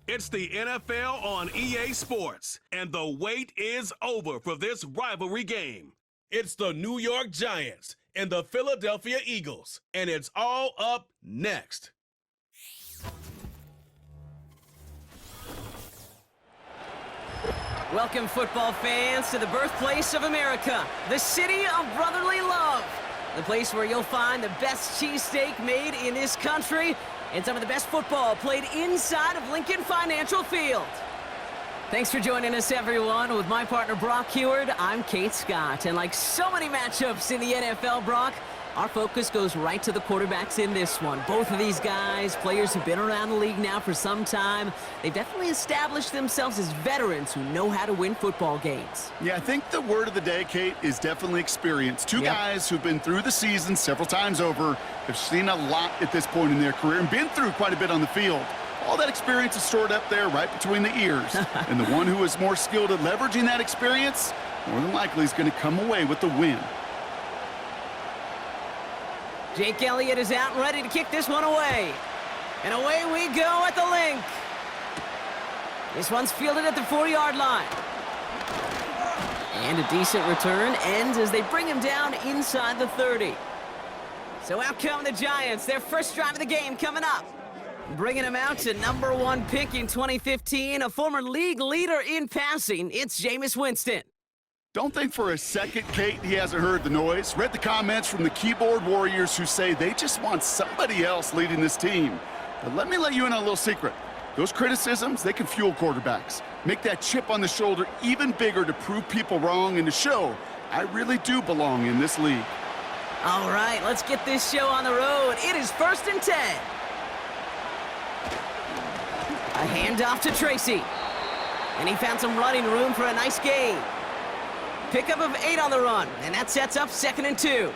It's the NFL on EA Sports, and the wait is over for this rivalry game. It's the New York Giants and the Philadelphia Eagles, and it's all up next. Welcome, football fans, to the birthplace of America, the city of brotherly love. The place where you'll find the best cheesesteak made in this country and some of the best football played inside of Lincoln Financial Field. Thanks for joining us, everyone. With my partner, Brock Heward, I'm Kate Scott. And like so many matchups in the NFL, Brock, our focus goes right to the quarterbacks in this one. Both of these guys, players who've been around the league now for some time, they've definitely established themselves as veterans who know how to win football games. Yeah, I think the word of the day, Kate, is definitely experience. Two guys who've been through the season several times over, have seen a lot at this point in their career, and been through quite a bit on the field. All that experience is stored up there right between the ears. And the one who is more skilled at leveraging that experience, more than likely is going to come away with the win. Jake Elliott is out and ready to kick this one away. And away we go at the link. This one's fielded at the 4-yard line. And a decent return ends as they bring him down inside the 30. So out come the Giants, their first drive of the game coming up. Bringing him out to #1 pick in 2015, a former league leader in passing, it's Jameis Winston. Don't think for a second, Kate, he hasn't heard the noise. Read the comments from the keyboard warriors who say they just want somebody else leading this team. But let me let you in on a little secret. Those criticisms, they can fuel quarterbacks. Make that chip on the shoulder even bigger to prove people wrong and to show I really do belong in this league. All right, let's get this show on the road. It is 1st and 10. A handoff to Tracy. And he found some running room for a nice gain. Pickup of 8 on the run, and that sets up 2nd and 2.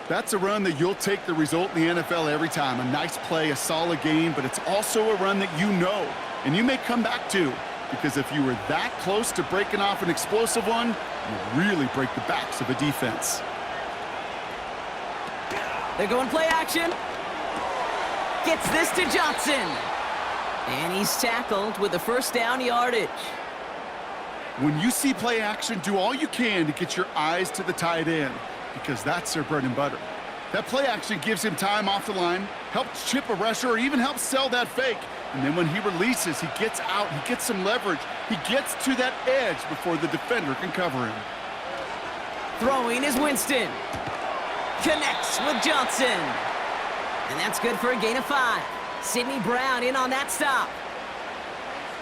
That's a run that you'll take the result in the NFL every time. A nice play, a solid game, but it's also a run that you know, and you may come back to, because if you were that close to breaking off an explosive one, you really break the backs of a defense. They're going play action. Gets this to Johnson. And he's tackled with the first down yardage. When you see play action, do all you can to get your eyes to the tight end, because that's their bread and butter. That play action gives him time off the line, helps chip a rusher, or even helps sell that fake. And then when he releases, he gets out, he gets some leverage. He gets to that edge before the defender can cover him. Throwing is Winston. Connects with Johnson. And that's good for a gain of 5. Sidney Brown in on that stop.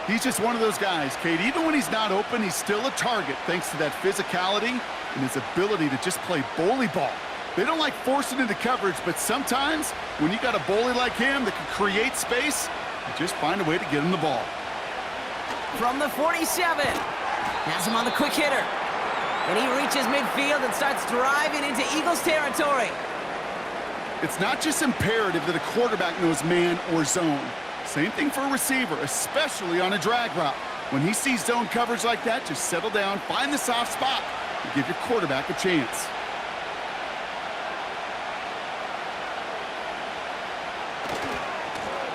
He's just one of those guys, Kate. Even when he's not open, he's still a target thanks to that physicality and his ability to just play bully ball. They don't like forcing into coverage, but sometimes when you got a bully like him that can create space, you just find a way to get him the ball. From the 47, has him on the quick hitter. And he reaches midfield and starts driving into Eagles territory. It's not just imperative that a quarterback knows man or zone. Same thing for a receiver, especially on a drag route. When he sees zone coverage like that, just settle down, find the soft spot, and give your quarterback a chance.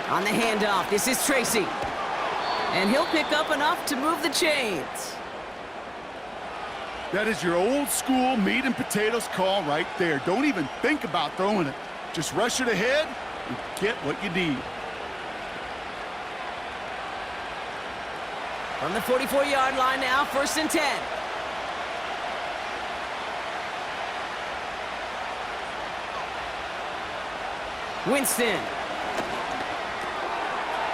On the handoff, this is Tracy. And he'll pick up enough to move the chains. That is your old school meat and potatoes call right there. Don't even think about throwing it. Just rush it ahead and get what you need. From the 44-yard line now, 1st and 10. Winston.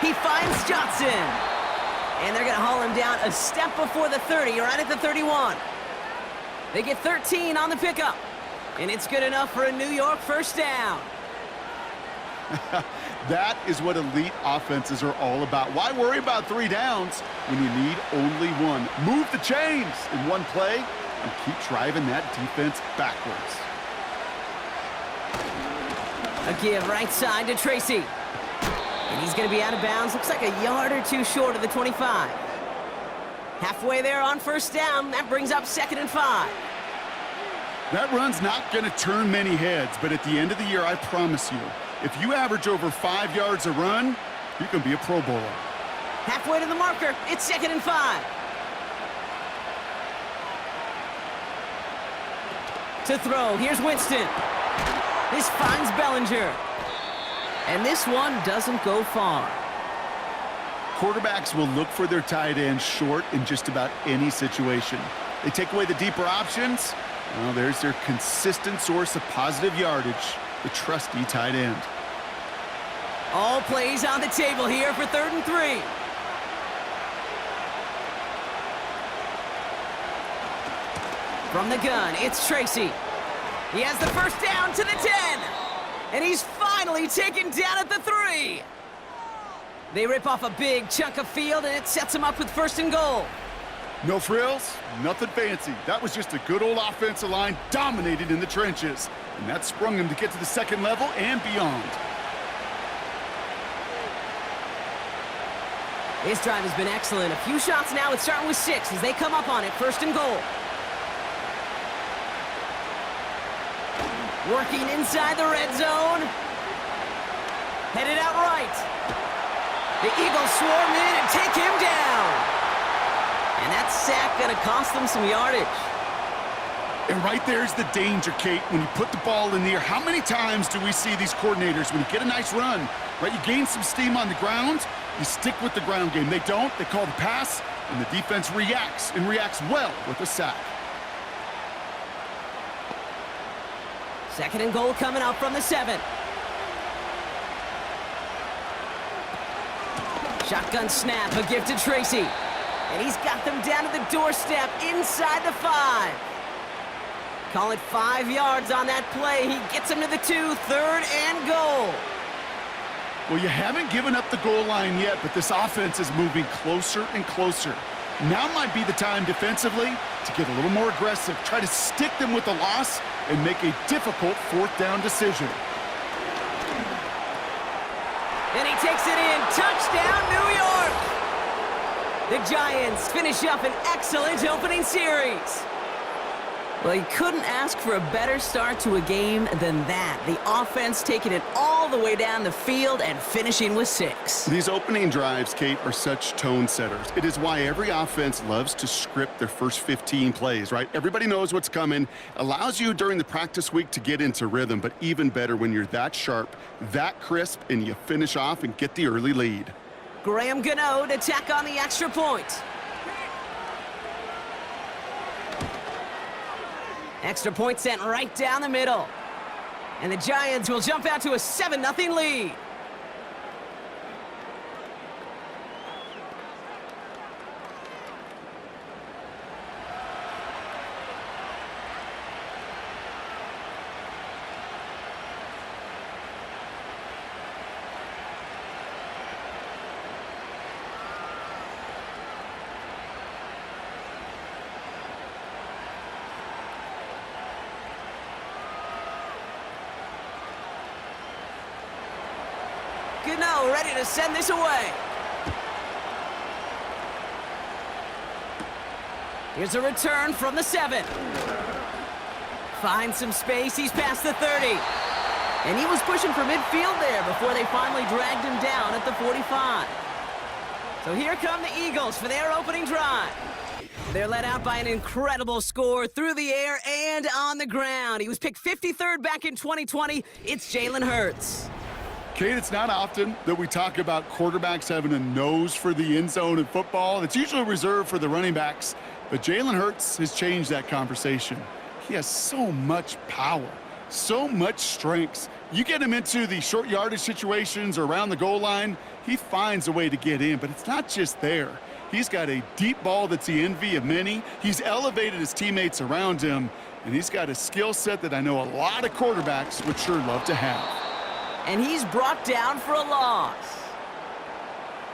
He finds Johnson. And they're going to haul him down a step before the 30, right at the 31. They get 13 on the pickup. And it's good enough for a New York first down. That is what elite offenses are all about. Why worry about 3 downs when you need only 1? Move the chains in one play and keep driving that defense backwards. A give right side to Tracy. And he's going to be out of bounds. Looks like a yard or 2 short of the 25. Halfway there on first down. That brings up 2nd and 5. That run's not going to turn many heads, but at the end of the year, I promise you, if you average over 5 yards a run, you can be a Pro Bowler. Halfway to the marker. It's 2nd and 5. To throw. Here's Winston. This finds Bellinger. And this one doesn't go far. Quarterbacks will look for their tight end short in just about any situation. They take away the deeper options. Well, there's their consistent source of positive yardage, the trusty tight end. All plays on the table here for 3rd and 3. From the gun, it's Tracy. He has the first down to the 10. And he's finally taken down at the 3. They rip off a big chunk of field, and it sets him up with 1st and goal. No frills, nothing fancy. That was just a good old offensive line dominated in the trenches. And that sprung him to get to the 2nd level and beyond. This drive has been excellent. A few shots now. It's starting with 6 as they come up on it. 1st and goal. Working inside the red zone. Headed out right. The Eagles swarm in and take him down. And that sack going to cost them some yardage. And right there's the danger, Kate, when you put the ball in the air. How many times do we see these coordinators, when you get a nice run, right, you gain some steam on the ground, you stick with the ground game. They don't. They call the pass, and the defense reacts, and reacts well with a sack. 2nd and goal coming up from the 7. Shotgun snap, a gift to Tracy. And he's got them down to the doorstep inside the 5. Call it 5 yards on that play. He gets him to the 2, 3rd and goal. Well, you haven't given up the goal line yet, but this offense is moving closer and closer. Now might be the time defensively to get a little more aggressive, try to stick them with the loss, and make a difficult 4th down decision. And he takes it in. Touchdown, New York! The Giants finish up an excellent opening series. Well, you couldn't ask for a better start to a game than that. The offense taking it all the way down the field and finishing with 6. These opening drives, Kate, are such tone setters. It is why every offense loves to script their first 15 plays, right? Everybody knows what's coming. Allows you during the practice week to get into rhythm, but even better when you're that sharp, that crisp, and you finish off and get the early lead. Graham Gano to tack on the extra point. Extra point sent right down the middle. And the Giants will jump out to a 7-0 lead. Gano ready to send this away. Here's a return from the 7. Finds some space. He's past the 30. And he was pushing for midfield there before they finally dragged him down at the 45. So here come the Eagles for their opening drive. They're led out by an incredible score through the air and on the ground. He was picked 53rd back in 2020. It's Jalen Hurts. Kate, it's not often that we talk about quarterbacks having a nose for the end zone in football. It's usually reserved for the running backs. But Jalen Hurts has changed that conversation. He has so much power, so much strength. You get him into the short yardage situations or around the goal line, he finds a way to get in. But it's not just there. He's got a deep ball that's the envy of many. He's elevated his teammates around him. And he's got a skill set that I know a lot of quarterbacks would sure love to have. And he's brought down for a loss.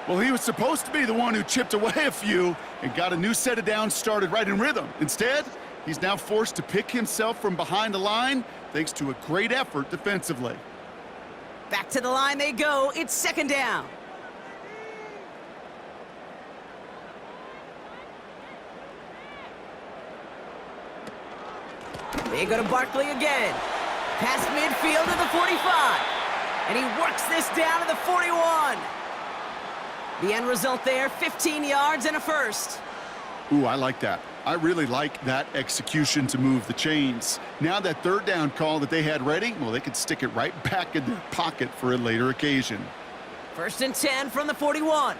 Well, he was supposed to be the one who chipped away a few and got a new set of downs started right in rhythm. Instead, he's now forced to pick himself from behind the line thanks to a great effort defensively. Back to the line they go. It's 2nd down. They go to Barkley again. Past midfield to the 45. And he works this down to the 41. The end result there, 15 yards and a first. Ooh, I like that. I really like that execution to move the chains. Now that third down call that they had ready, well, they could stick it right back in their pocket for a later occasion. 1st and 10 from the 41.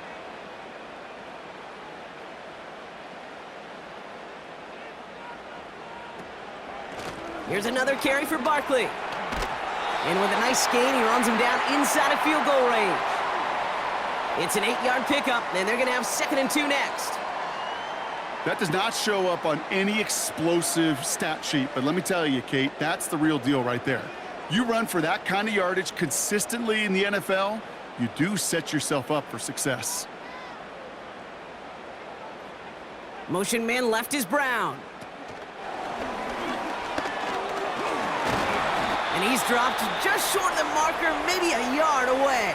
Here's another carry for Barkley. And with a nice gain, he runs him down inside of field goal range. It's an 8-yard pickup, and they're going to have 2nd and 2 next. That does not show up on any explosive stat sheet, but let me tell you, Kate, that's the real deal right there. You run for that kind of yardage consistently in the NFL, you do set yourself up for success. Motion man left is Brown. And he's dropped just short of the marker, maybe a yard away.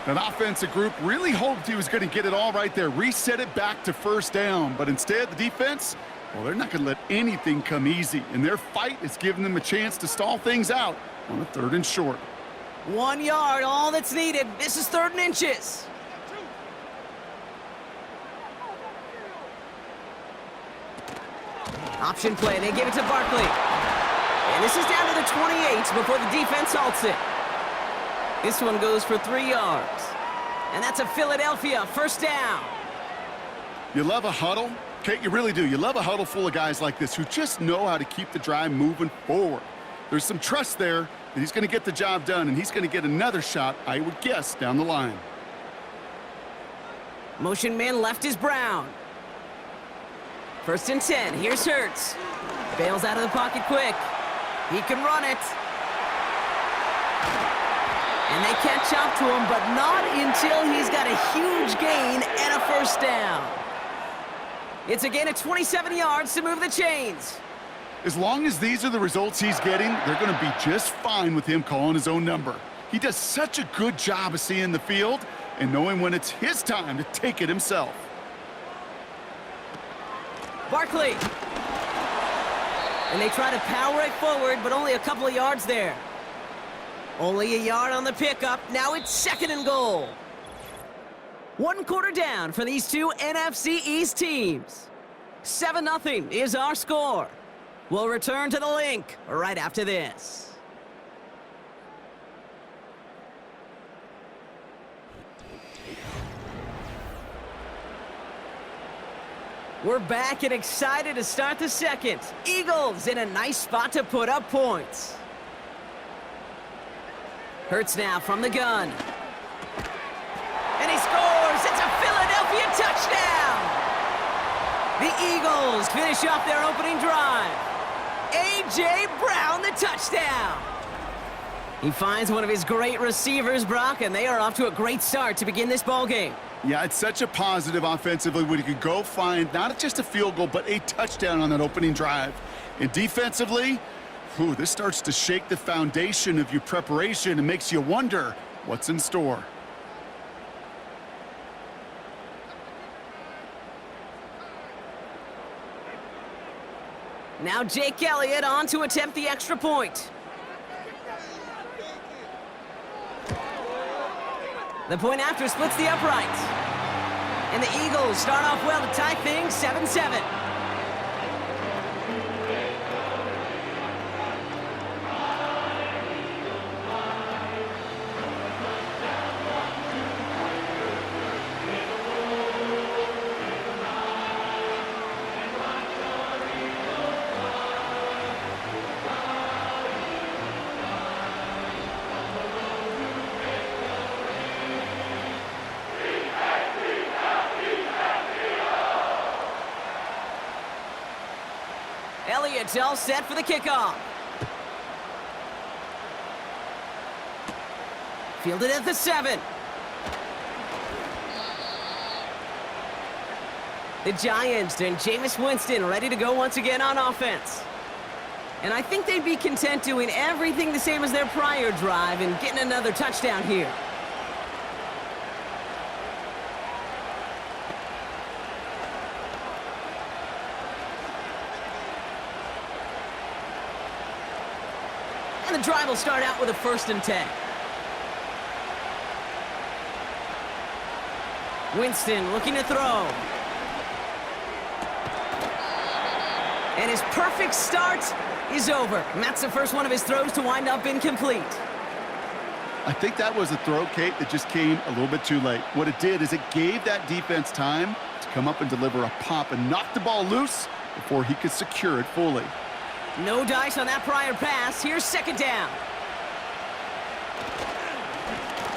That offensive group really hoped he was going to get it all right there, reset it back to 1st down. But instead, the defense, well, they're not going to let anything come easy. And their fight is giving them a chance to stall things out on a 3rd and short. 1 yard, all that's needed. This is 3rd and inches. Option play, they give it to Barkley. And this is down to the 28 before the defense halts it. This one goes for 3 yards. And that's a Philadelphia 1st down. You love a huddle? Kate, you really do. You love a huddle full of guys like this who just know how to keep the drive moving forward. There's some trust there that he's going to get the job done, and he's going to get another shot, I would guess, down the line. Motion man left is Brown. 1st and 10. Here's Hurts. Bails out of the pocket quick. He can run it. And they catch up to him, but not until he's got a huge gain and a 1st down. It's a gain of 27 yards to move the chains. As long as these are the results he's getting, they're going to be just fine with him calling his own number. He does such a good job of seeing the field and knowing when it's his time to take it himself. Barkley. And they try to power it forward, but only a couple of yards there. Only a yard on the pickup. Now it's 2nd and goal. 1 quarter down for these two NFC East teams. 7-0 is our score. We'll return to the link right after this. We're back and excited to start the 2nd. Eagles in a nice spot to put up points. Hurts now from the gun. And he scores! It's a Philadelphia touchdown! The Eagles finish off their opening drive. A.J. Brown, the touchdown! He finds one of his great receivers, Brock, and they are off to a great start to begin this ballgame. Yeah, it's such a positive offensively when you could go find not just a field goal, but a touchdown on that opening drive. And defensively, ooh, this starts to shake the foundation of your preparation and makes you wonder what's in store. Now Jake Elliott on to attempt the extra point. The point after splits the uprights. And the Eagles start off well to tie things 7-7. Elliott's all set for the kickoff. Fielded at the 7. The Giants and Jameis Winston ready to go once again on offense. And I think they'd be content doing everything the same as their prior drive and getting another touchdown here. And the drive will start out with a 1st and 10. Winston looking to throw. And his perfect start is over. And that's the first one of his throws to wind up incomplete. I think that was a throw, Kate, that just came a little bit too late. What it did is it gave that defense time to come up and deliver a pop and knock the ball loose before he could secure it fully. No dice on that prior pass. Here's second down.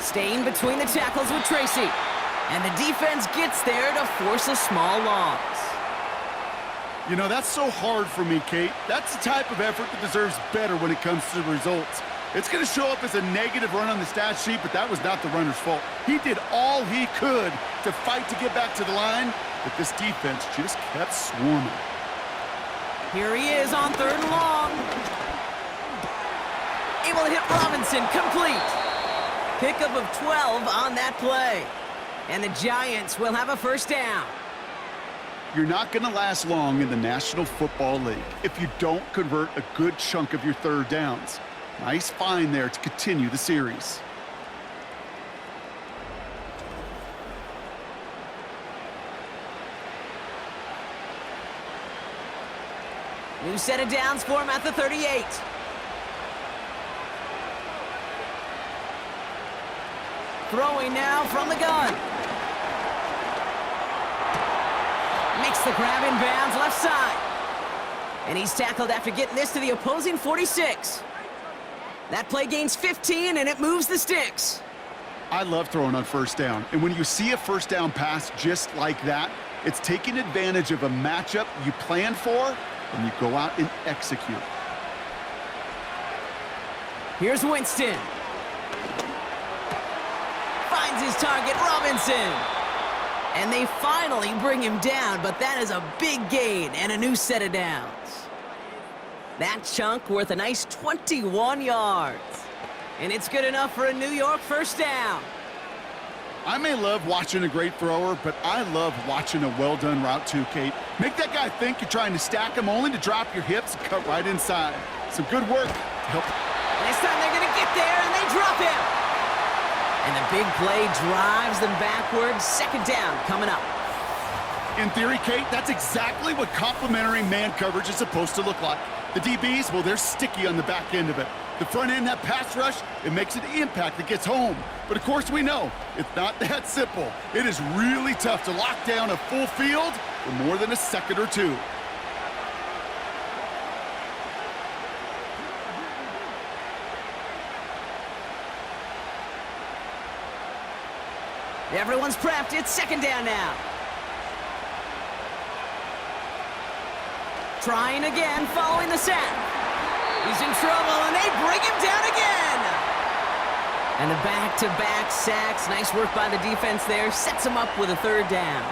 Staying between the tackles with Tracy. And the defense gets there to force a small loss. You know, that's so hard for me, Kate. That's the type of effort that deserves better when it comes to the results. It's going to show up as a negative run on the stat sheet, but that was not the runner's fault. He did all he could to fight to get back to the line, but this defense just kept swarming. Here he is on 3rd and long. Able to hit Robinson, complete. Pickup of 12 on that play. And the Giants will have a first down. You're not going to last long in the National Football League if you don't convert a good chunk of your 3rd downs. Nice find there to continue the series. New set of downs for him at the 38. Throwing now from the gun. Makes the grab in bounds left side. And he's tackled after getting this to the opposing 46. That play gains 15, and it moves the sticks. I love throwing on 1st down. And when you see a 1st down pass just like that, it's taking advantage of a matchup you planned for, and you go out and execute. Here's Winston. Finds his target, Robinson. And they finally bring him down, but that is a big gain and a new set of downs. That chunk worth a nice 21 yards. And it's good enough for a New York first down. I may love watching a great thrower, but I love watching a well-done route too, Kate. Make that guy think you're trying to stack him only to drop your hips and cut right inside. Some good work to help. This time they're going to get there, and they drop him. And the big play drives them backwards. Second down coming up. In theory, Kate, that's exactly what complementary man coverage is supposed to look like. The DBs, well, they're sticky on the back end of it. The front end, that pass rush, it makes an impact that gets home. But of course we know, it's not that simple. It is really tough to lock down a full field for more than a second or two. Everyone's prepped. It's second down now. Trying again, following the sack. He's in trouble, and they bring him down again. And the back-to-back sacks. Nice work by the defense there. Sets him up with a 3rd down.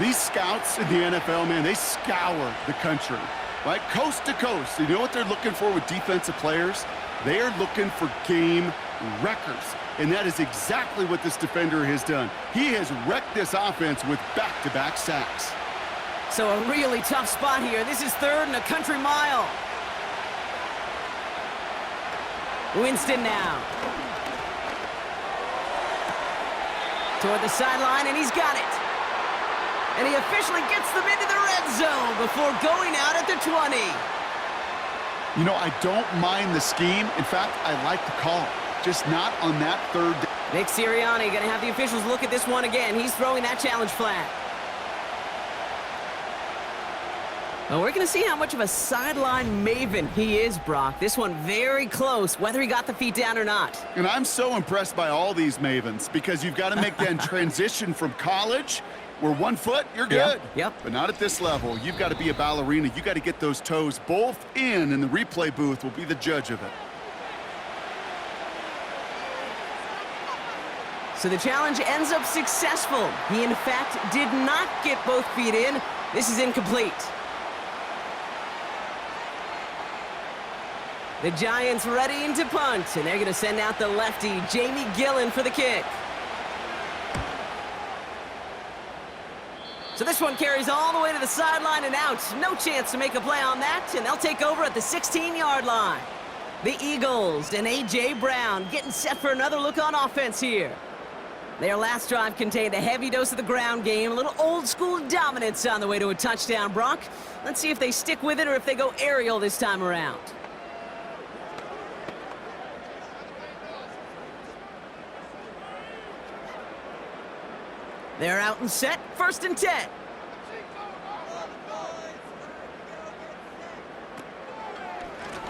These scouts in the NFL, man, they scour the country, right? Coast to coast. You know what they're looking for with defensive players? They are looking for game wreckers. And that is exactly what this defender has done. He has wrecked this offense with back-to-back sacks. So a really tough spot here. This is 3rd and a country mile. Winston now. Toward the sideline, and he's got it. And he officially gets them into the red zone before going out at the 20. You know, I don't mind the scheme. In fact, I like the call. Just not on that 3rd down. Nick Sirianni going to have the officials look at this one again. He's throwing that challenge flag. Well, we're going to see how much of a sideline maven he is, Brock. This one very close, whether he got the feet down or not. And I'm so impressed by all these mavens because you've got to make that transition from college where 1 foot, you're good. Yep. But not at this level. You've got to be a ballerina. You got to get those toes both in, and the replay booth will be the judge of it. So the challenge ends up successful. He, in fact, did not get both feet in. This is incomplete. The Giants readying to punt, and they're going to send out the lefty, Jamie Gillen, for the kick. So this one carries all the way to the sideline and out. No chance to make a play on that, and they'll take over at the 16-yard line. The Eagles and A.J. Brown getting set for another look on offense here. Their last drive contained a heavy dose of the ground game, a little old-school dominance on the way to a touchdown, Brock. Let's see if they stick with it or if they go aerial this time around. They're out and set, 1st and 10.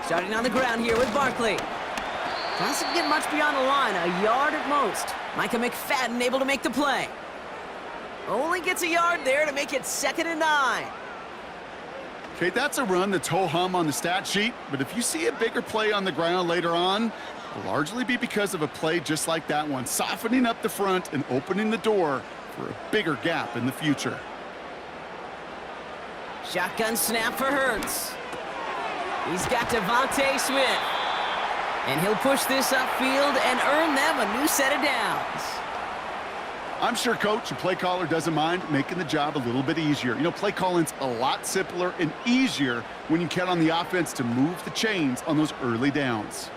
Starting on the ground here with Barkley. Doesn't get much beyond the line, a yard at most. Micah McFadden able to make the play. Only gets a yard there to make it 2nd and 9. Okay, that's a run that's ho-hum on the stat sheet, but if you see a bigger play on the ground later on, it'll largely be because of a play just like that one, softening up the front and opening the door for a bigger gap in the future. Shotgun snap for Hurts. He's got Devontae Smith. And he'll push this upfield and earn them a new set of downs. I'm sure coach and play caller doesn't mind making the job a little bit easier. You know, play calling's a lot simpler and easier when you count on the offense to move the chains on those early downs.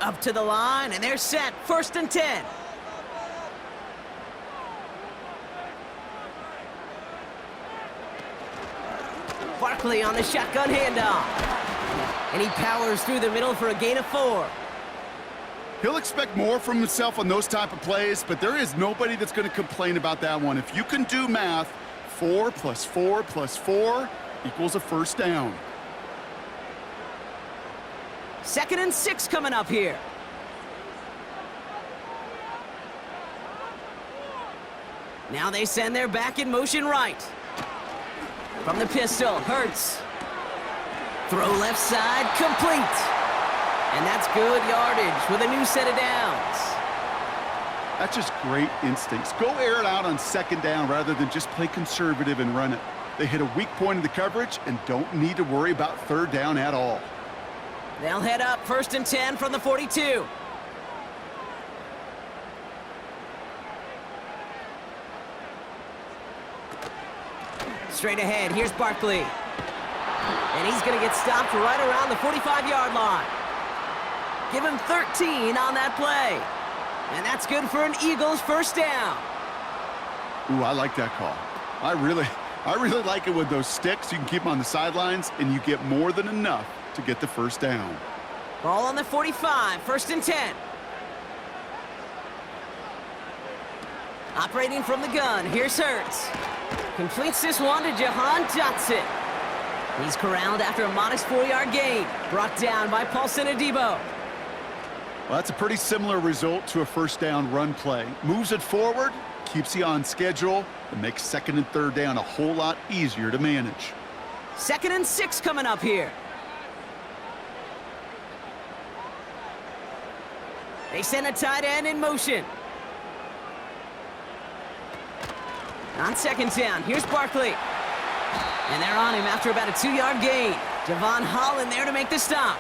Up to the line, and they're set. 1st and 10. Barkley on the shotgun handoff. And he powers through the middle for a gain of 4. He'll expect more from himself on those type of plays, but there is nobody that's going to complain about that one. If you can do math, 4 plus 4 plus 4 equals a 1st down. 2nd and 6 coming up here. Now they send their back in motion right. From the pistol, Hurts. Throw left side, complete. And that's good yardage with a new set of downs. That's just great instincts. Go air it out on 2nd down rather than just play conservative and run it. They hit a weak point in the coverage and don't need to worry about 3rd down at all. They'll head up 1st and 10 from the 42. Straight ahead, here's Barkley. And he's going to get stopped right around the 45-yard line. Give him 13 on that play. And that's good for an Eagles 1st down. Ooh, I like that call. I really like it with those sticks. You can keep them on the sidelines, and you get more than enough to get the 1st down. Ball on the 45, 1st and 10. Operating from the gun, here's Hurts. Completes this one to Jahan Johnson. He's corralled after a modest 4-yard gain. Brought down by Paulson Adebo. Well, that's a pretty similar result to a 1st down run play. Moves it forward, keeps you on schedule, and makes 2nd and 3rd down a whole lot easier to manage. 2nd and 6 coming up here. They send a tight end in motion. On 2nd down, here's Barkley. And they're on him after about a 2-yard gain. Javon Holland there to make the stop.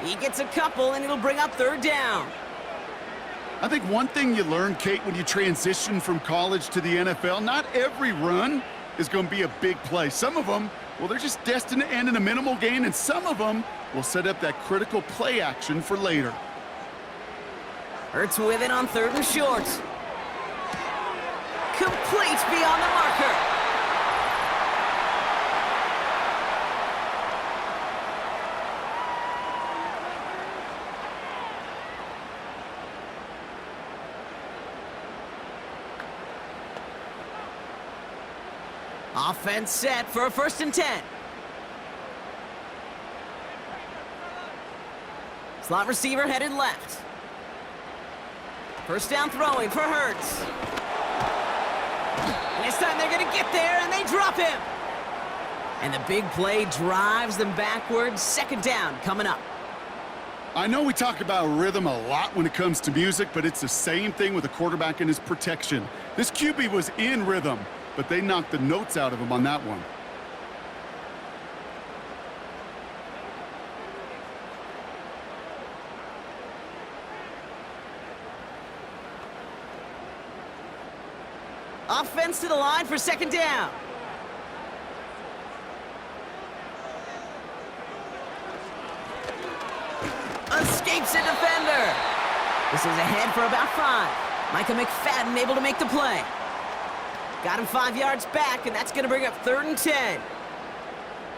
He gets a couple, and it'll bring up 3rd down. I think one thing you learn, Kate, when you transition from college to the NFL, not every run is going to be a big play. Some of them, well, they're just destined to end in a minimal gain, and some of them will set up that critical play action for later. Hurts with it on 3rd and short. Complete beyond the marker. Offense set for a 1st and 10. Slot receiver headed left. 1st down throwing for Hurts. And this time they're going to get there, and they drop him. And the big play drives them backwards. 2nd down coming up. I know we talk about rhythm a lot when it comes to music, but it's the same thing with a quarterback and his protection. This QB was in rhythm, but they knocked the notes out of him on that one. Offense to the line for 2nd down. Escapes a defender. This is ahead for about 5. Micah McFadden able to make the play. Got him 5 yards back, and that's going to bring up 3rd and 10.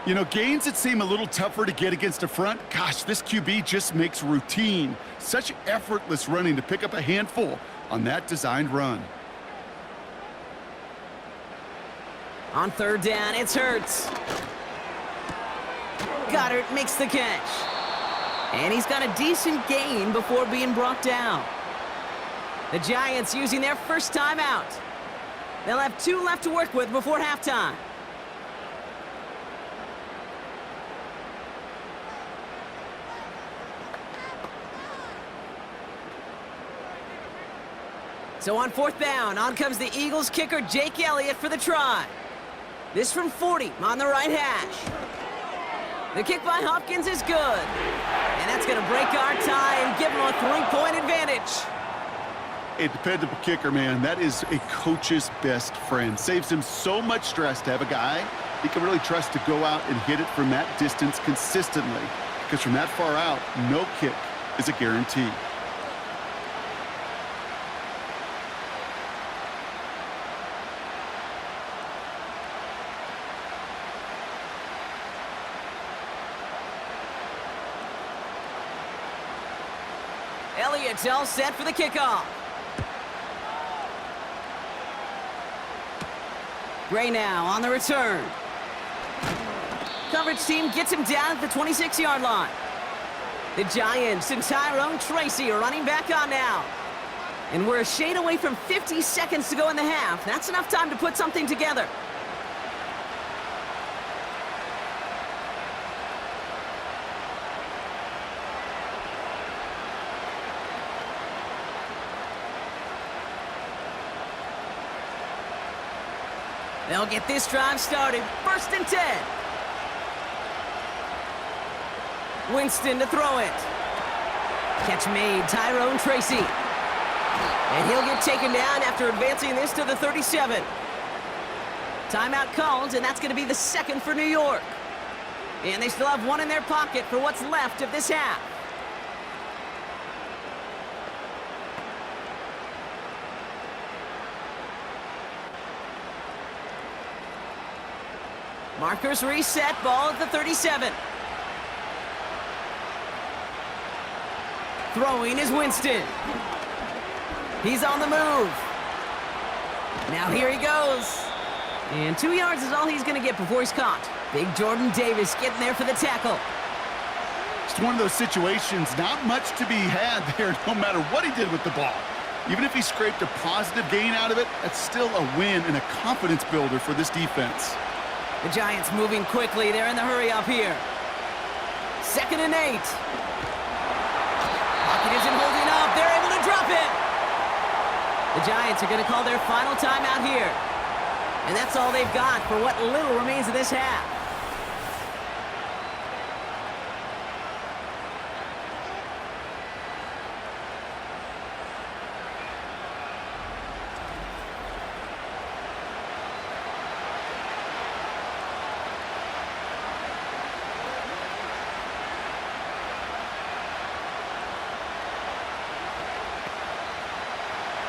You know, gains that seem a little tougher to get against a front, gosh, this QB just makes routine. Such effortless running to pick up a handful on that designed run. On 3rd down, it's Hurts. Goddard makes the catch. And he's got a decent gain before being brought down. The Giants using their first timeout. They'll have 2 left to work with before halftime. So on 4th down, on comes the Eagles kicker Jake Elliott for the try. This from 40 on the right hash. The kick by Hopkins is good. And that's going to break our tie and give them a 3-point advantage. A dependable kicker, man. That is a coach's best friend. Saves him so much stress to have a guy he can really trust to go out and hit it from that distance consistently. Because from that far out, no kick is a guarantee. Elliott's all set for the kickoff. Gray now on the return. Coverage team gets him down at the 26-yard line. The Giants and Tyrone Tracy are running back on now. And we're a shade away from 50 seconds to go in the half. That's enough time to put something together. They'll get this drive started. 1st and 10. Winston to throw it. Catch made, Tyrone Tracy. And he'll get taken down after advancing this to the 37. Timeout called, and that's going to be the 2nd for New York. And they still have 1 in their pocket for what's left of this half. Markers reset, ball at the 37. Throwing is Winston. He's on the move. Now here he goes. And 2 yards is all he's going to get before he's caught. Big Jordan Davis getting there for the tackle. It's one of those situations, not much to be had there no matter what he did with the ball. Even if he scraped a positive gain out of it, that's still a win and a confidence builder for this defense. The Giants moving quickly. They're in the hurry up here. 2nd and 8. Pocket isn't holding up. They're able to drop it. The Giants are going to call their final timeout here. And that's all they've got for what little remains of this half.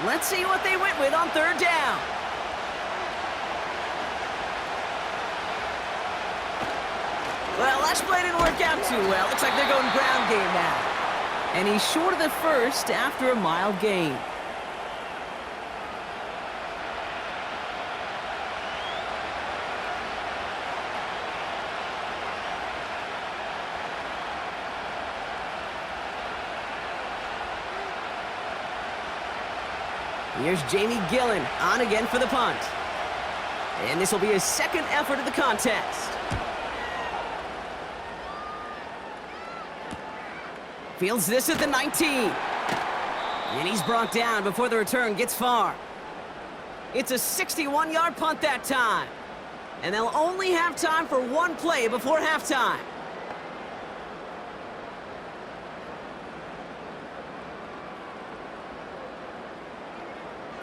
Let's see what they went with on 3rd down. Well, that play didn't work out too well. Looks like they're going ground game now. And he's short of the first after a mild gain. Here's Jamie Gillen on again for the punt. And this will be his 2nd effort of the contest. Fields this at the 19. And he's brought down before the return gets far. It's a 61-yard punt that time. And they'll only have time for 1 play before halftime.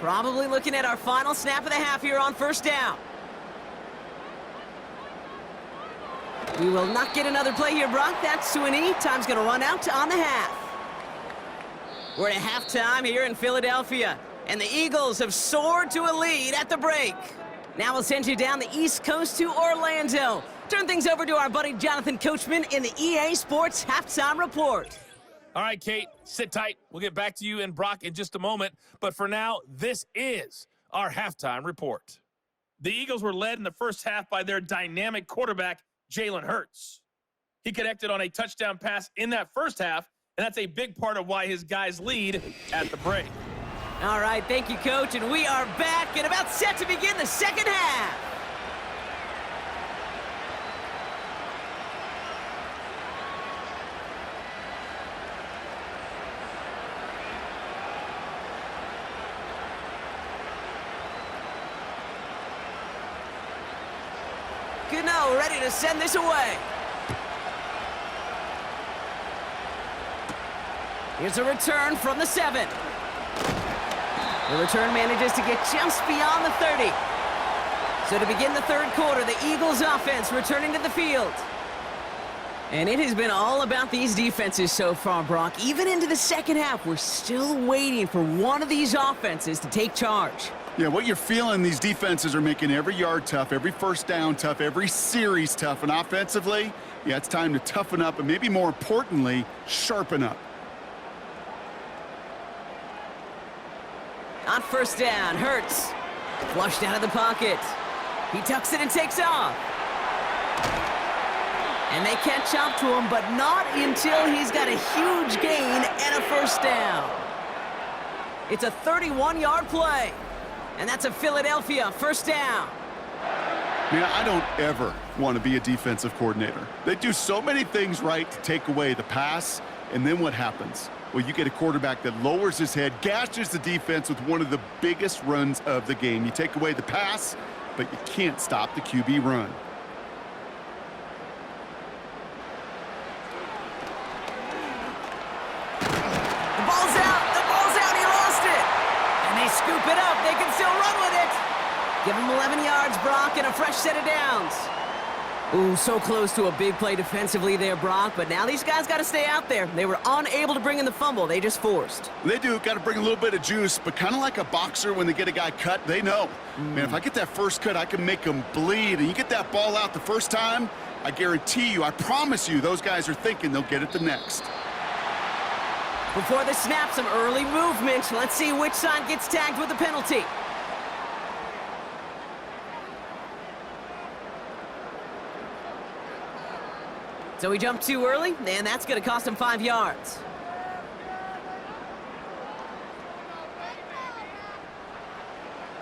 Probably looking at our final snap of the half here on 1st down. We will not get another play here, Brock. That's to an E. Time's going to run out on the half. We're at halftime here in Philadelphia. And the Eagles have soared to a lead at the break. Now we'll send you down the East Coast to Orlando. Turn things over to our buddy Jonathan Coachman in the EA Sports Halftime Report. All right, Kate, sit tight. We'll get back to you and Brock in just a moment. But for now, this is our halftime report. The Eagles were led in the first half by their dynamic quarterback, Jalen Hurts. He connected on a touchdown pass in that first half, and that's a big part of why his guys lead at the break. All right, thank you, Coach, and we are back and about set to begin the second half. Gano ready to send this away. Here's a return from the 7. The return manages to get just beyond the 30. So to begin the third quarter, the Eagles offense returning to the field. And it has been all about these defenses so far, Brock. Even into the second half, we're still waiting for one of these offenses to take charge. Yeah, what you're feeling, these defenses are making every yard tough, every first down tough, every series tough. And offensively, yeah, it's time to toughen up and maybe more importantly, sharpen up. On first down, Hurts. Flushed out of the pocket. He tucks it and takes off. And they catch up to him, but not until he's got a huge gain and a first down. It's a 31-yard play. And that's a Philadelphia first down. Man, I don't ever want to be a defensive coordinator. They do so many things right to take away the pass, and then what happens? Well, you get a quarterback that lowers his head, gashes the defense with one of the biggest runs of the game. You take away the pass, but you can't stop the QB run. The ball's out, he lost it. And they scoop it up, they can still run with it. Give him 11 yards, Brock, and a fresh set of downs. Ooh, so close to a big play defensively there, Brock, but now these guys got to stay out there. They were unable to bring in the fumble. They just forced. They do. Got to bring a little bit of juice, but kind of like a boxer when they get a guy cut, they know. Man, if I get that first cut, I can make them bleed. And you get that ball out the first time, I guarantee you, I promise you, those guys are thinking they'll get it the next. Before the snap, some early movement. Let's see which side gets tagged with the penalty. So he jumped too early, and that's going to cost him 5 yards.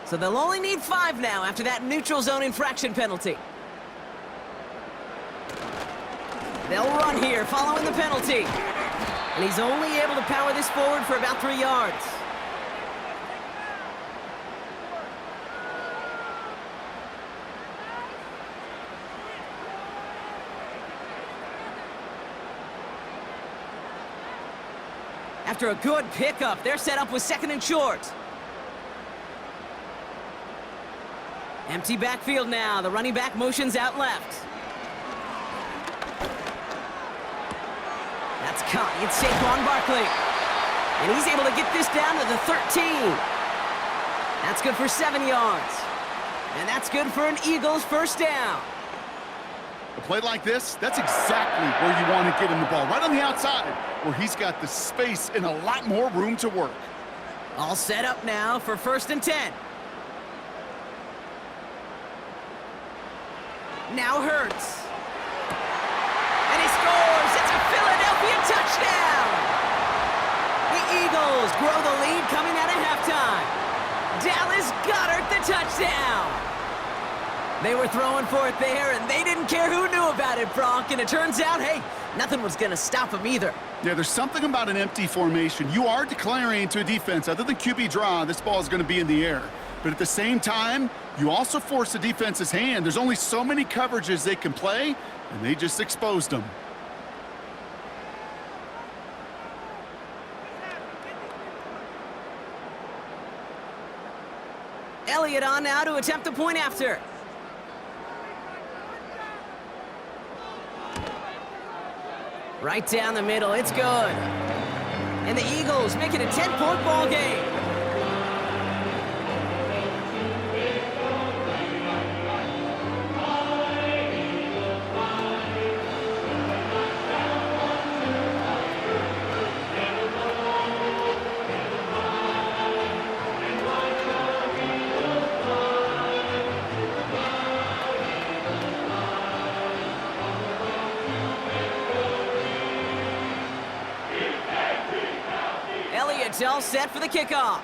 So they'll only need 5 now after that neutral zone infraction penalty. They'll run here following the penalty. And he's only able to power this forward for about 3 yards. After a good pickup, they're set up with 2nd and short. Empty backfield now. The running back motions out left. That's caught. It's Saquon Barkley. And he's able to get this down to the 13. That's good for 7 yards. And that's good for an Eagles first down. A play like this, that's exactly where you want to get him the ball. Right on the outside, where he's got the space and a lot more room to work. All set up now for 1st and 10. Now Hurts. And he scores! It's a Philadelphia touchdown! The Eagles grow the lead coming out of halftime. Dallas Goedert the touchdown! They were throwing for it there, and they didn't care who knew about it, Brock. And it turns out, hey, nothing was going to stop them either. Yeah, there's something about an empty formation. You are declaring to a defense, other than QB draw, this ball is going to be in the air. But at the same time, you also force the defense's hand. There's only so many coverages they can play, and they just exposed them. Elliott on now to attempt the point after. Right down the middle, it's good. And the Eagles make it a 10-point ball game. It's all set for the kickoff.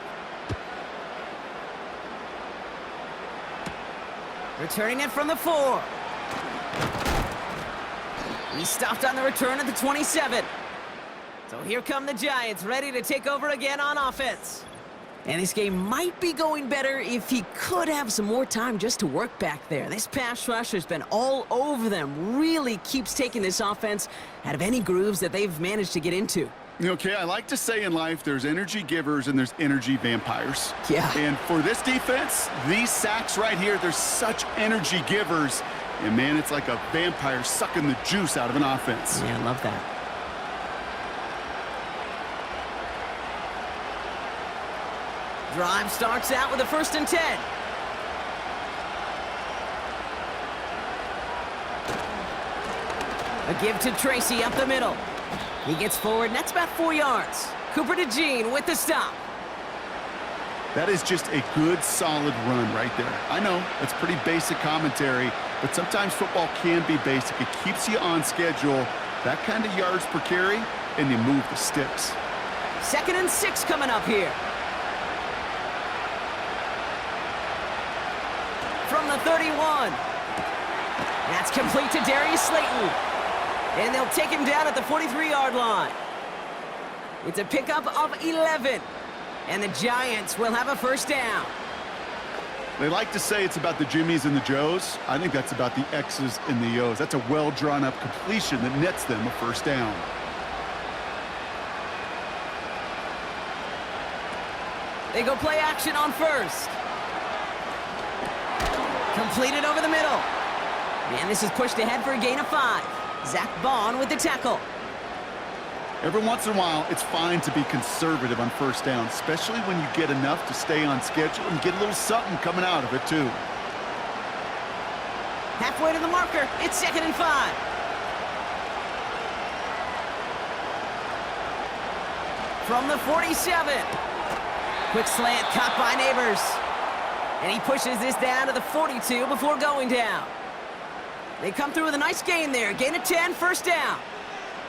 Returning it from the 4. He stopped on the return at the 27. So here come the Giants, ready to take over again on offense. And this game might be going better if he could have some more time just to work back there. This pass rush has been all over them. Really keeps taking this offense out of any grooves that they've managed to get into. Okay, I like to say in life there's energy givers and there's energy vampires. Yeah. And for this defense, these sacks right here, they're such energy givers. And man, it's like a vampire sucking the juice out of an offense. Yeah, I love that. Drive starts out with a 1st and 10. A give to Tracy up the middle. He gets forward, and that's about 4 yards. Cooper to Jean with the stop. That is just a good, solid run right there. I know, that's pretty basic commentary, but sometimes football can be basic. It keeps you on schedule, that kind of yards per carry, and you move the sticks. 2nd and 6 coming up here. From the 31. That's complete to Darius Slayton. And they'll take him down at the 43-yard line. It's a pickup of 11. And the Giants will have a 1st down. They like to say it's about the Jimmies and the Joes. I think that's about the X's and the O's. That's a well-drawn-up completion that nets them a 1st down. They go play action on 1st. Completed over the middle. And this is pushed ahead for a gain of 5. Zach Bond with the tackle. Every once in a while, it's fine to be conservative on 1st down, especially when you get enough to stay on schedule and get a little something coming out of it, too. Halfway to the marker. It's 2nd and 5. From the 47. Quick slant caught by Neighbors. And he pushes this down to the 42 before going down. They come through with a nice gain there. Gain of 10, 1st down.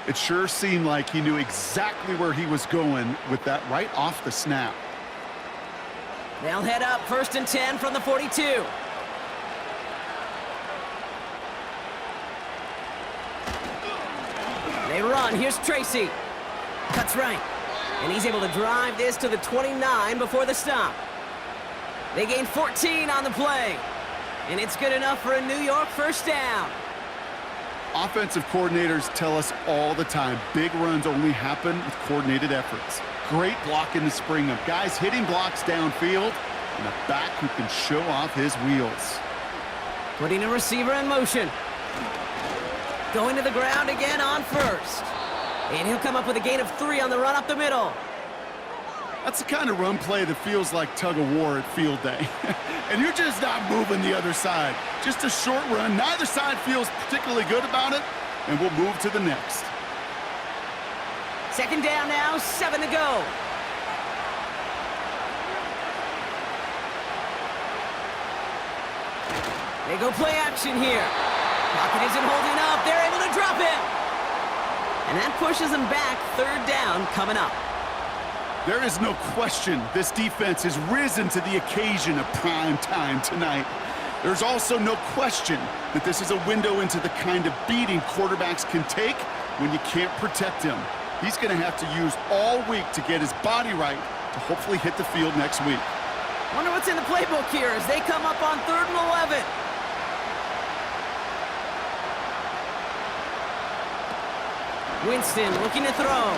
It sure seemed like he knew exactly where he was going with that right off the snap. They'll head up 1st and 10 from the 42. They run. Here's Tracy. Cuts right. And he's able to drive this to the 29 before the stop. They gain 14 on the play. And it's good enough for a New York 1st down. Offensive coordinators tell us all the time, big runs only happen with coordinated efforts. Great block in the spring of guys hitting blocks downfield and a back who can show off his wheels. Putting a receiver in motion. Going to the ground again on 1st. And he'll come up with a gain of 3 on the run up the middle. That's the kind of run play that feels like tug-of-war at field day. And you're just not moving the other side. Just a short run. Neither side feels particularly good about it, and we'll move to the next. 2nd down now, 7 to go. They go play action here. Pocket isn't holding up. They're able to drop it. And that pushes them back. 3rd down coming up. There is no question this defense has risen to the occasion of prime time tonight. There's also no question that this is a window into the kind of beating quarterbacks can take when you can't protect him. He's going to have to use all week to get his body right to hopefully hit the field next week. Wonder what's in the playbook here as they come up on 3rd and 11. Winston looking to throw.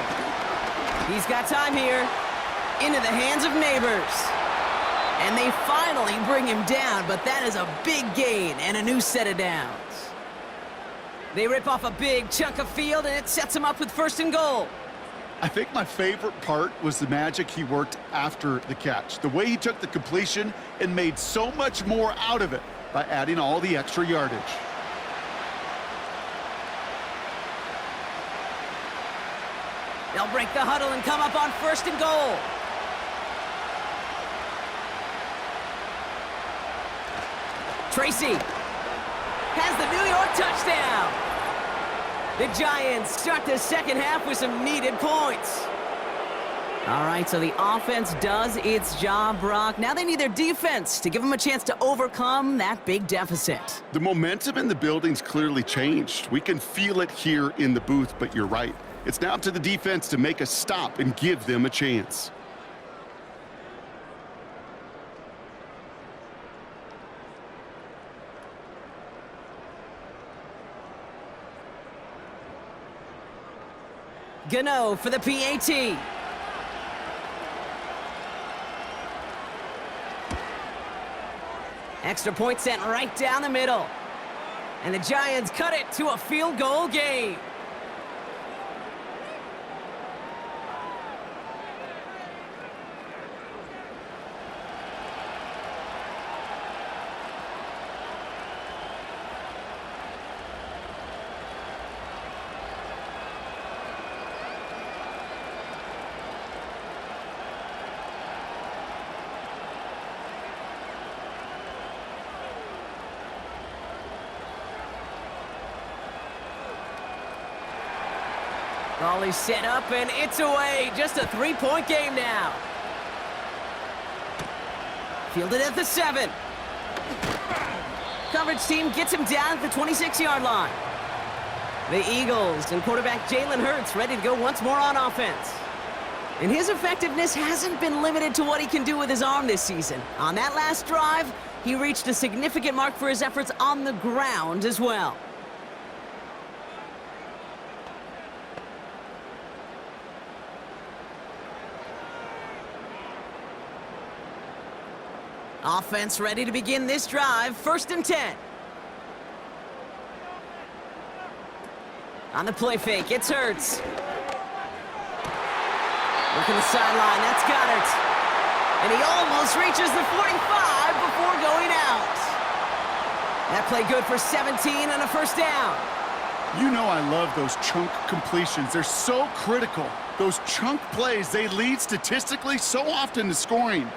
He's got time here. Into the hands of Neighbors. And they finally bring him down, but that is a big gain and a new set of downs. They rip off a big chunk of field, and it sets him up with 1st and goal. I think my favorite part was the magic he worked after the catch. The way he took the completion and made so much more out of it by adding all the extra yardage. They'll break the huddle and come up on 1st and goal. Tracy has the New York touchdown. The Giants start the 2nd half with some needed points. All right, so the offense does its job, Brock. Now they need their defense to give them a chance to overcome that big deficit. The momentum in the building's clearly changed. We can feel it here in the booth, but you're right. It's now up to the defense to make a stop and give them a chance. Gano for the PAT. Extra point sent right down the middle. And the Giants cut it to a field goal game. Ball is set up, and it's away. Just a three-point game now. Fielded at the 7. Coverage team gets him down at the 26-yard line. The Eagles and quarterback Jalen Hurts ready to go once more on offense. And his effectiveness hasn't been limited to what he can do with his arm this season. On that last drive, he reached a significant mark for his efforts on the ground as well. Offense ready to begin this drive. 1st and 10. On the play fake, it's Hurts. Looking the sideline, that's Goddard. And he almost reaches the 45 before going out. That play good for 17 and a 1st down. You know I love those chunk completions. They're so critical. Those chunk plays, they lead statistically so often to scoring.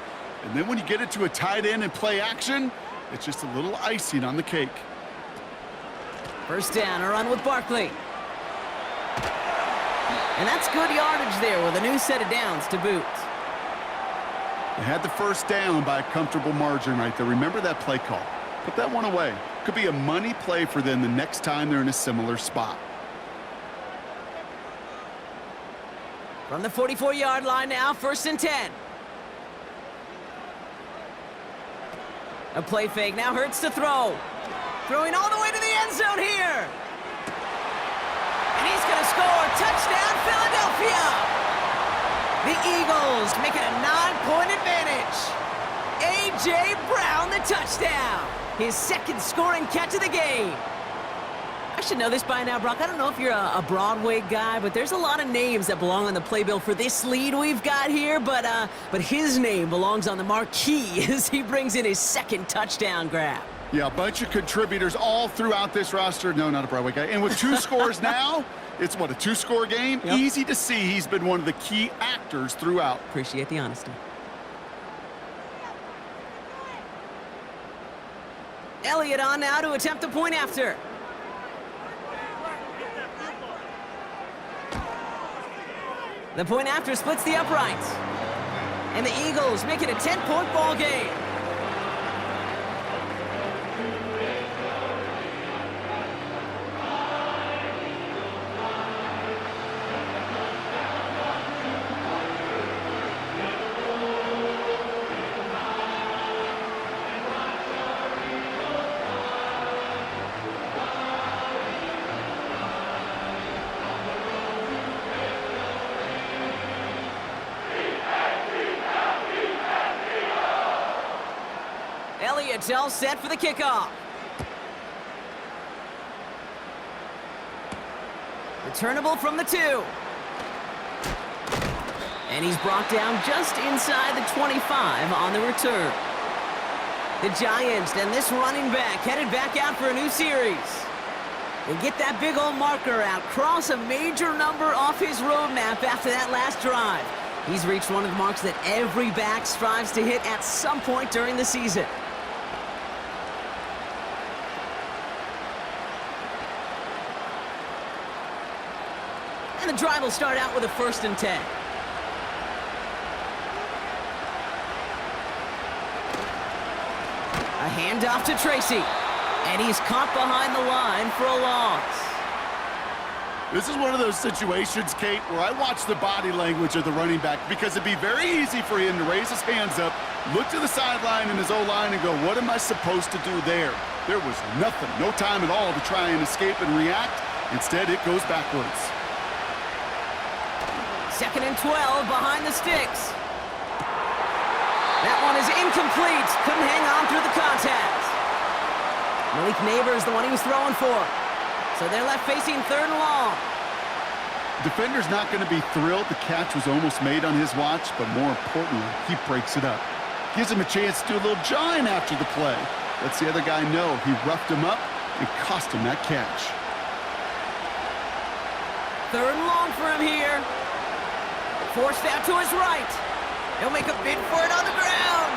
And then when you get it to a tight end and play action, it's just a little icing on the cake. 1st down, a run with Barkley. And that's good yardage there with a new set of downs to boot. They had the 1st down by a comfortable margin right there. Remember that play call. Put that one away. Could be a money play for them the next time they're in a similar spot. From the 44-yard line now, 1st and 10. A play fake, now Hurts to throw. Throwing all the way to the end zone here. And he's going to score. Touchdown, Philadelphia. The Eagles make it a 9-point advantage. A.J. Brown, the touchdown. His 2nd scoring catch of the game. I should know this by now, Brock. I don't know if you're a Broadway guy, but there's a lot of names that belong on the playbill for this lead we've got here, but his name belongs on the marquee as he brings in his 2nd touchdown grab. Yeah, a bunch of contributors all throughout this roster. No, not a Broadway guy. And with 2 scores now, it's what, a 2-score game? Yep. Easy to see he's been one of the key actors throughout. Appreciate the honesty. Elliott on now to attempt the point after. The point after splits the uprights. And the Eagles make it a 10-point ball game. Elliott's all set for the kickoff. Returnable from the 2. And he's brought down just inside the 25 on the return. The Giants and this running back headed back out for a new series. They get that big old marker out, cross a major number off his roadmap after that last drive. He's reached one of the marks that every back strives to hit at some point during the season. And the drive will start out with a 1st and 10. A handoff to Tracy. And he's caught behind the line for a loss. This is one of those situations, Kate, where I watch the body language of the running back because it'd be very easy for him to raise his hands up, look to the sideline in his O-line and go, what am I supposed to do there? There was nothing, no time at all to try and escape and react. Instead, it goes backwards. 2nd and 12 behind the sticks. That one is incomplete. Couldn't hang on through the contact. Malik Neighbors the one he was throwing for. So they're left facing 3rd and long. Defender's not going to be thrilled the catch was almost made on his watch, but more importantly, he breaks it up. Gives him a chance to do a little jawing after the play. Lets the other guy know he roughed him up and cost him that catch. 3rd and long for him here. Forced out to his right. He'll make a bid for it on the ground.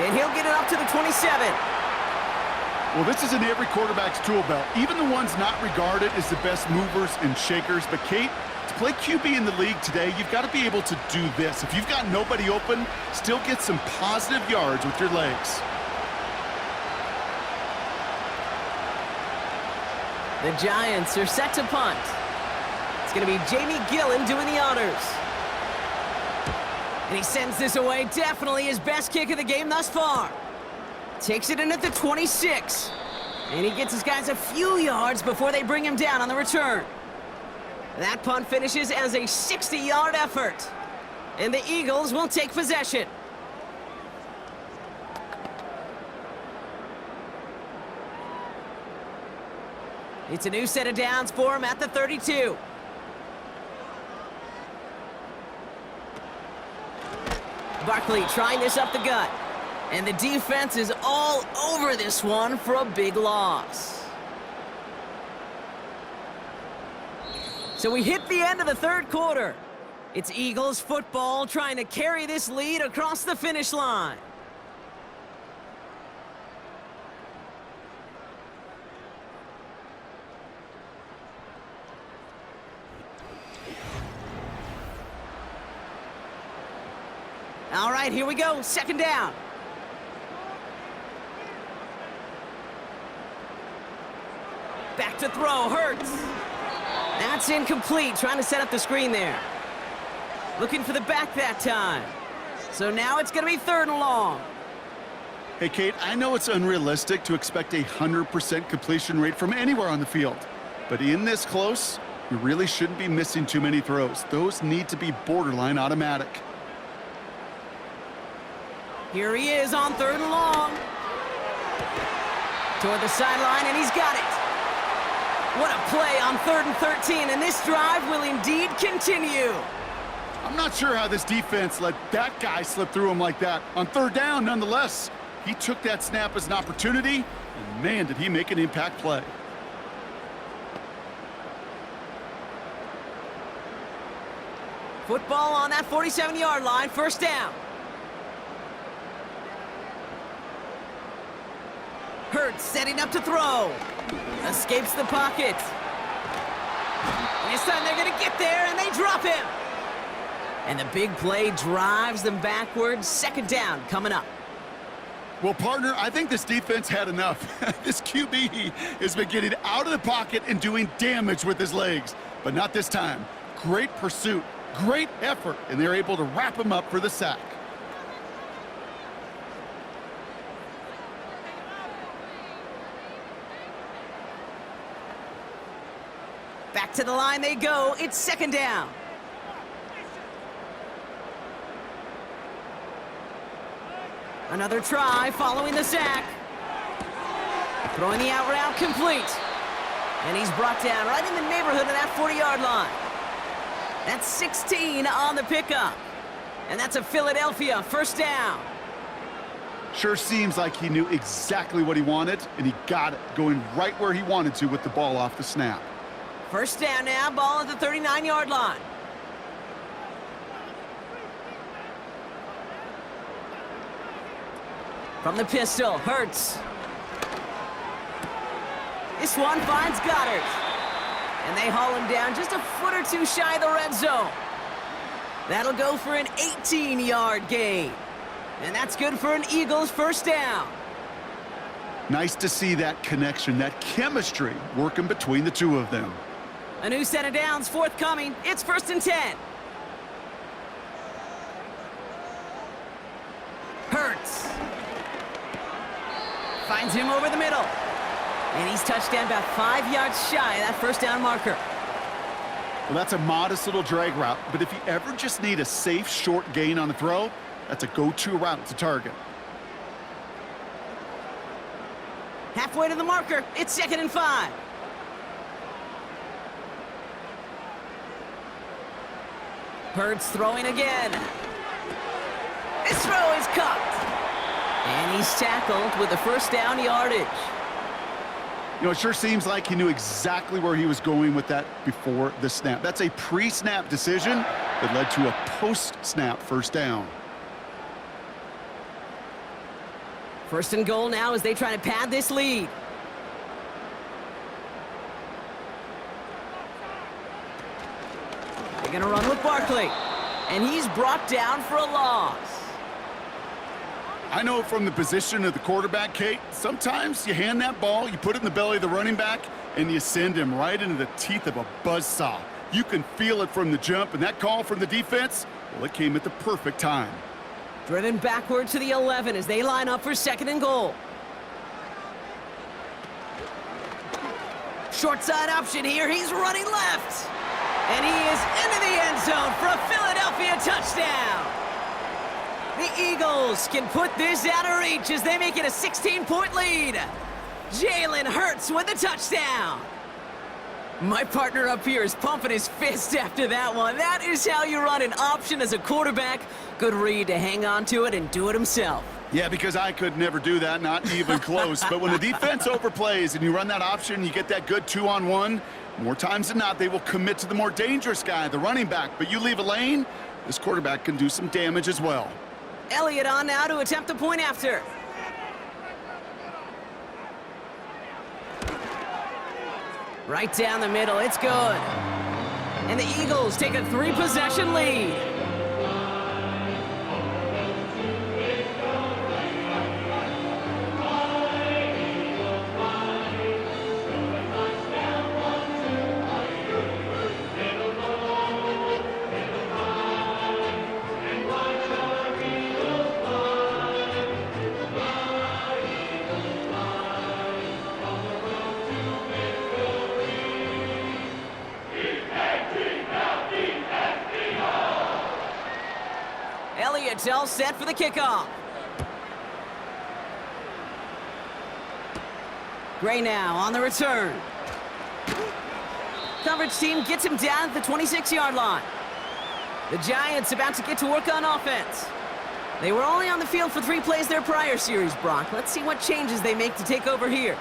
And he'll get it up to the 27. Well, this is in every quarterback's tool belt, even the ones not regarded as the best movers and shakers. But, Kate, to play QB in the league today, you've got to be able to do this. If you've got nobody open, still get some positive yards with your legs. The Giants are set to punt. It's going to be Jamie Gillen doing the honors. And he sends this away. Definitely his best kick of the game thus far. Takes it in at the 26. And he gets his guys a few yards before they bring him down on the return. That punt finishes as a 60-yard effort. And the Eagles will take possession. It's a new set of downs for him at the 32. Barkley trying this up the gut. And the defense is all over this one for a big loss. So we hit the end of the 3rd quarter. It's Eagles football trying to carry this lead across the finish line. All right, here we go. 2nd down. Back to throw, Hurts. That's incomplete, trying to set up the screen there. Looking for the back that time. So now it's going to be 3rd and long. Hey, Kate, I know it's unrealistic to expect a 100% completion rate from anywhere on the field. But in this close, you really shouldn't be missing too many throws. Those need to be borderline automatic. Here he is on 3rd and long. Toward the sideline, and he's got it. What a play on 3rd and 13, and this drive will indeed continue. I'm not sure how this defense let that guy slip through him like that. On 3rd down, nonetheless, he took that snap as an opportunity, and man, did he make an impact play. Football on that 47-yard line, 1st down. Hurts setting up to throw. Escapes the pocket. And this time they're going to get there, and they drop him. And the big play drives them backwards. 2nd down coming up. Well, partner, I think this defense had enough. This QB has been getting out of the pocket and doing damage with his legs. But not this time. Great pursuit, great effort, and they're able to wrap him up for the sack. Back to the line they go. It's 2nd down. Another try following the sack. Throwing the out route complete. And he's brought down right in the neighborhood of that 40-yard line. That's 16 on the pickup. And that's a Philadelphia 1st down. Sure seems like he knew exactly what he wanted, and he got it, going right where he wanted to with the ball off the snap. 1st down now, ball at the 39-yard line. From the pistol, Hurts. This one finds Goddard. And they haul him down just a foot or two shy of the red zone. That'll go for an 18-yard gain. And that's good for an Eagles 1st down. Nice to see that connection, that chemistry working between the two of them. A new set of downs forthcoming. It's 1st and 10. Hurts. Finds him over the middle. And he's touched down about 5 yards shy of that first down marker. Well, that's a modest little drag route, but if you ever just need a safe, short gain on the throw, that's a go-to route to target. Halfway to the marker. It's 2nd and 5. Hurts throwing again. His throw is caught. And he's tackled with the first down yardage. You know, it sure seems like he knew exactly where he was going with that before the snap. That's a pre-snap decision that led to a post-snap first down. 1st and goal now as they try to pad this lead. They're going to run with Barkley. And he's brought down for a loss. I know from the position of the quarterback, Kate, sometimes you hand that ball, you put it in the belly of the running back, and you send him right into the teeth of a buzzsaw. You can feel it from the jump, and that call from the defense, well, it came at the perfect time. Driven backward to the 11 as they line up for 2nd and goal. Short side option here. He's running left. And he is into the end zone for a Philadelphia touchdown. The Eagles can put this out of reach as they make it a 16-point lead. Jalen Hurts with the touchdown. My partner up here is pumping his fist after that one. That is how you run an option as a quarterback. Good read to hang on to it and do it himself. Yeah, because I could never do that, not even close. But when the defense overplays and you run that option, you get that good 2-on-1, more times than not, they will commit to the more dangerous guy, the running back. But you leave a lane, this quarterback can do some damage as well. Elliott on now to attempt the point after. Right down the middle, it's good. And the Eagles take a 3-possession lead. Elliott's all set for the kickoff. Gray now on the return. Coverage team gets him down at the 26-yard line. The Giants about to get to work on offense. They were only on the field for 3 plays their prior series, Brock. Let's see what changes they make to take over here.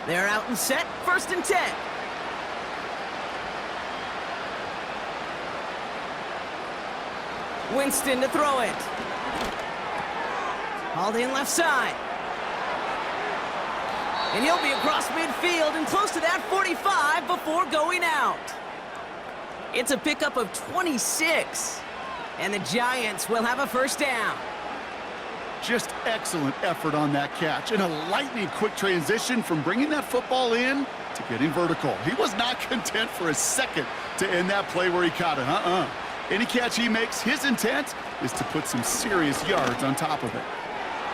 They're out and set, 1st and 10. Winston to throw it. Hauled in left side. And he'll be across midfield and close to that 45 before going out. It's a pickup of 26. And the Giants will have a first down. Just excellent effort on that catch and a lightning quick transition from bringing that football in to getting vertical. He was not content for a second to end that play where he caught it. Any catch he makes, his intent is to put some serious yards on top of it.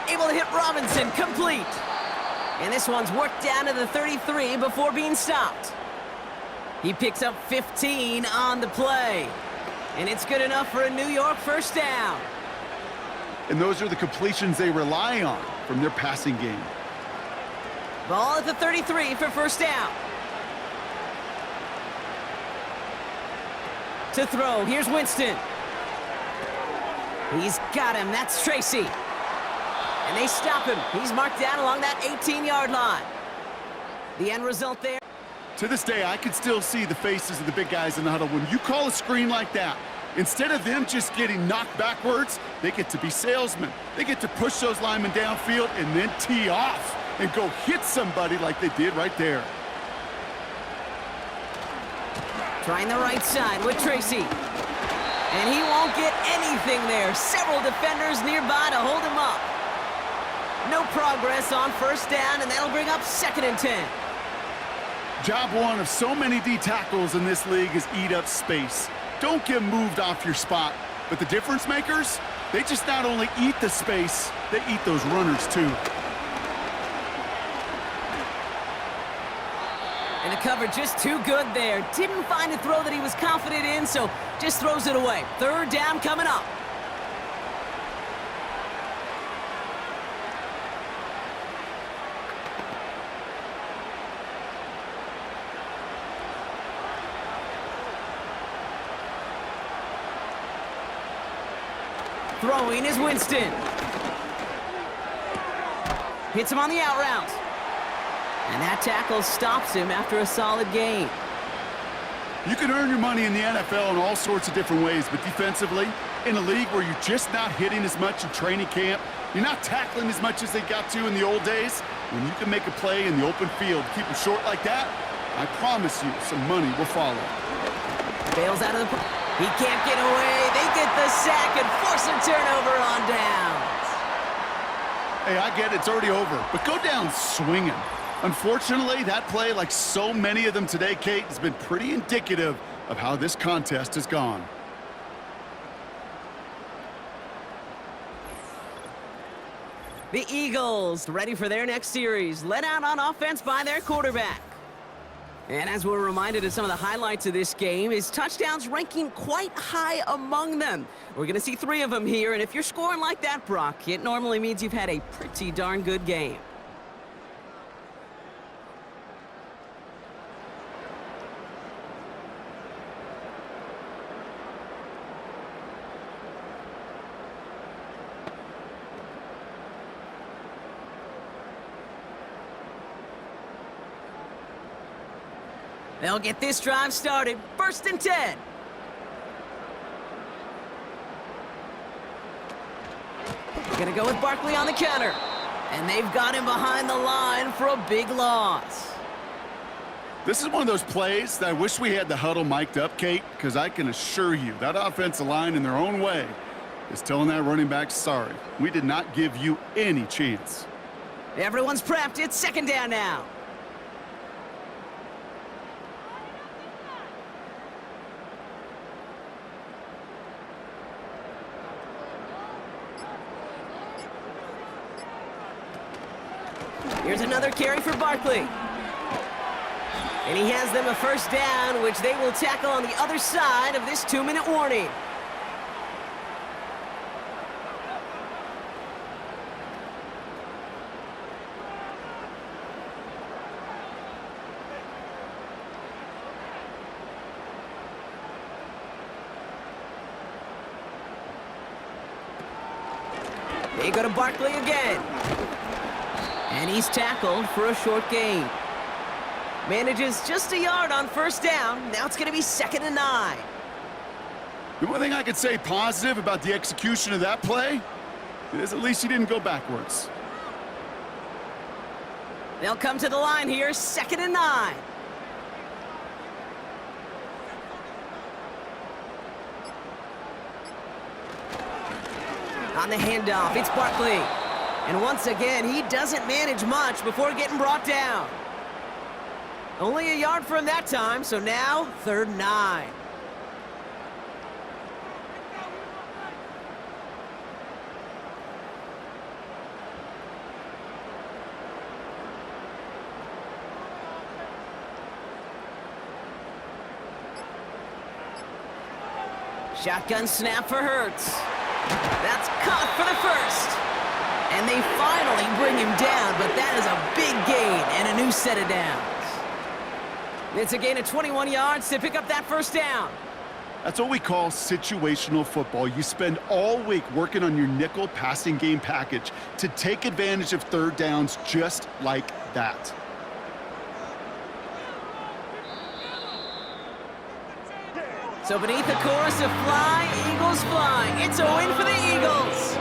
Able to hit Robinson, complete. And this one's worked down to the 33 before being stopped. He picks up 15 on the play. And it's good enough for a New York first down. And those are the completions they rely on from their passing game. Ball at the 33 for first down. To throw, here's Winston. He's got him, that's Tracy. And they stop him. He's marked down along that 18-yard line. The end result there. To this day, I can still see the faces of the big guys in the huddle. When you call a screen like that, Instead of them just getting knocked backwards, they get to be salesmen. They get to push those linemen downfield and then tee off and go hit somebody like they did right there. Trying the right side with Tracy. And he won't get anything there. Several defenders nearby to hold him up. No progress on first down, and that'll bring up 2nd and 10. Job one of so many D tackles in this league is eat up space. Don't get moved off your spot. But the difference makers, they just not only eat the space, they eat those runners too. And the cover just too good there. Didn't find a throw that he was confident in, so just throws it away. 3rd down coming up. Throwing is Winston. Hits him on the out route. And that tackle stops him after a solid gain. You can earn your money in the NFL in all sorts of different ways, but defensively, in a league where you're just not hitting as much in training camp, you're not tackling as much as they got to in the old days, when you can make a play in the open field, keep it short like that, I promise you some money will follow. Bails out of the... He can't get away. They get the sack and force a turnover on downs. Hey, I get it. It's already over, but go down swinging. Unfortunately, that play, like so many of them today, Kate, has been pretty indicative of how this contest has gone. The Eagles, ready for their next series, led out on offense by their quarterback. And as we're reminded of some of the highlights of this game, his touchdowns ranking quite high among them. We're going to see 3 of them here, and if you're scoring like that, Brock, it normally means you've had a pretty darn good game. They'll get this drive started. 1st and 10. Gonna go with Barkley on the counter. And they've got him behind the line for a big loss. This is one of those plays that I wish we had the huddle mic'd up, Kate, because I can assure you that offensive line in their own way is telling that running back, sorry, we did not give you any chance. Everyone's prepped. It's 2nd down now. Here's another carry for Barkley. And he has them a 1st down, which they will tackle on the other side of this 2-minute warning. They go to Barkley again. And he's tackled for a short gain. Manages just a yard on 1st down. Now it's going to be 2nd and 9. The one thing I could say positive about the execution of that play is at least he didn't go backwards. They'll come to the line here, 2nd and 9. On the handoff, it's Barkley. And once again, he doesn't manage much before getting brought down. Only a yard for him that time, so now 3rd and 9. Shotgun snap for Hurts. That's caught for the 1st. And they finally bring him down, but that is a big gain and a new set of downs. It's a gain of 21 yards to pick up that 1st down. That's what we call situational football. You spend all week working on your nickel passing game package to take advantage of 3rd downs just like that. So beneath the chorus of Fly, Eagles Fly, it's a win for the Eagles.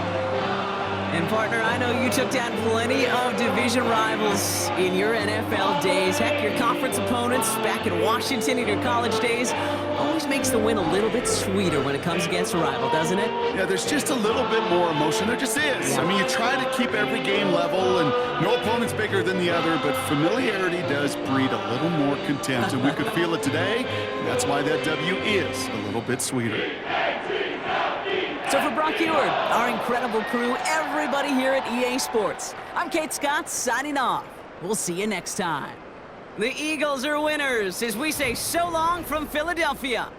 And partner, I know you took down plenty of division rivals in your NFL days. Heck, your conference opponents back in Washington in your college days always makes the win a little bit sweeter when it comes against a rival, doesn't it? Yeah, there's just a little bit more emotion. There just is. I mean, you try to keep every game level, and no opponent's bigger than the other, but familiarity does breed a little more contempt, and we could feel it today, and that's why that W is a little bit sweeter. So for Brock Ewart, our incredible crew, everybody here at EA Sports, I'm Kate Scott signing off. We'll see you next time. The Eagles are winners as we say so long from Philadelphia.